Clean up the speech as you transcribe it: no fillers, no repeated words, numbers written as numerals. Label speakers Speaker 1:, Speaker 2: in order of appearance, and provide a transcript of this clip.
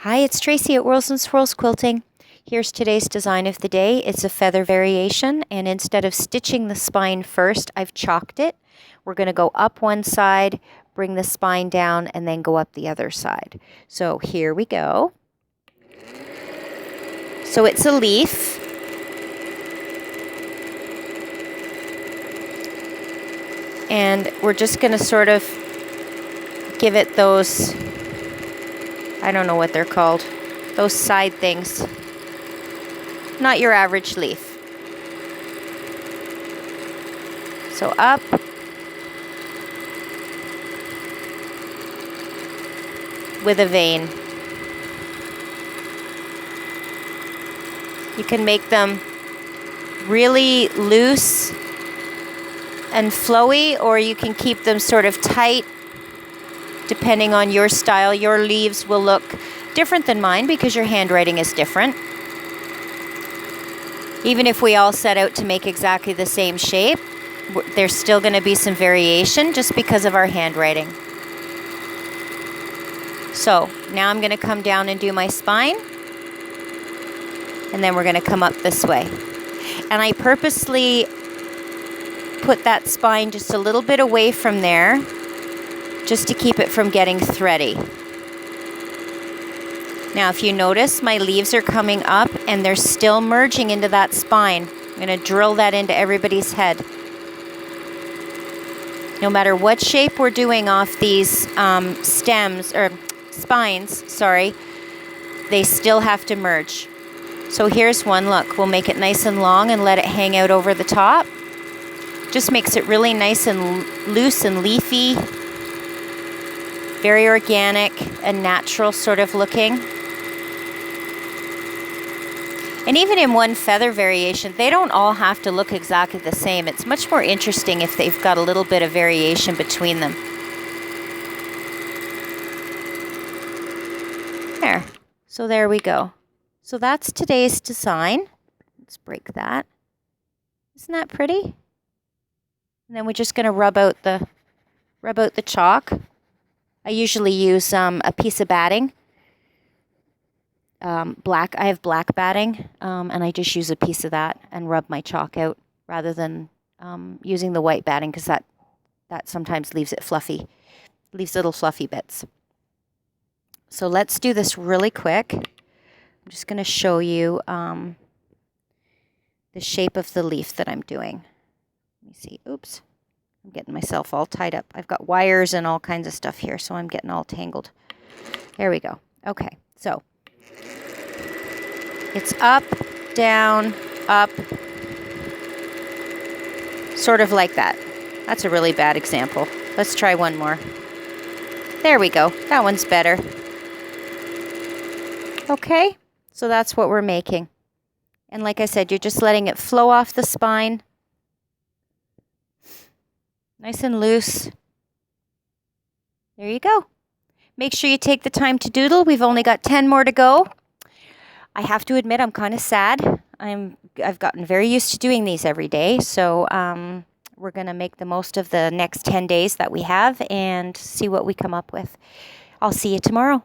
Speaker 1: Hi, it's Tracy at Whirls and Swirls Quilting. Here's today's design of the day. It's a feather variation, and instead of stitching the spine first, I've chalked it. We're going to go up one side, bring the spine down, and then go up the other side. So here we go. So it's a leaf. And we're just going to sort of give it those, I don't know what they're called, those side things. Not your average leaf. So up. With a vein. You can make them really loose and flowy, or you can keep them sort of tight depending on your style. Your leaves will look different than mine because your handwriting is different. Even if we all set out to make exactly the same shape, there's still going to be some variation just because of our handwriting. So now I'm going to come down and do my spine, and then we're going to come up this way. And I purposely put that spine just a little bit away from there, just to keep it from getting thready. Now if you notice, my leaves are coming up and they're still merging into that spine. I'm going to drill that into everybody's head. No matter what shape we're doing off these spines, they still have to merge. So here's one, look, we'll make it nice and long and let it hang out over the top. Just makes it really nice and loose and leafy. Very organic and natural sort of looking. And even in one feather variation, they don't all have to look exactly the same. It's much more interesting if they've got a little bit of variation between them. There. So there we go. So that's today's design. Let's break that. Isn't that pretty? And then we're just going to rub out the chalk. I usually use a piece of batting. I have black batting, and I just use a piece of that and rub my chalk out rather than using the white batting, because that sometimes leaves it fluffy, leaves little fluffy bits. So let's do this really quick. I'm just going to show you the shape of the leaf that I'm doing. Let me see. Oops. I'm getting myself all tied up. I've got wires and all kinds of stuff here, so I'm getting all tangled. There we go. Okay, so it's up, down, up, sort of like that. That's a really bad example. Let's try one more. There we go. That one's better. Okay, so that's what we're making. And like I said, you're just letting it flow off the spine. Nice and loose. There you go. Make sure you take the time to doodle. We've only got 10 more to go. I have to admit, I'm kind of sad. I've gotten very used to doing these every day. So we're going to make the most of the next 10 days that we have and see what we come up with. I'll see you tomorrow.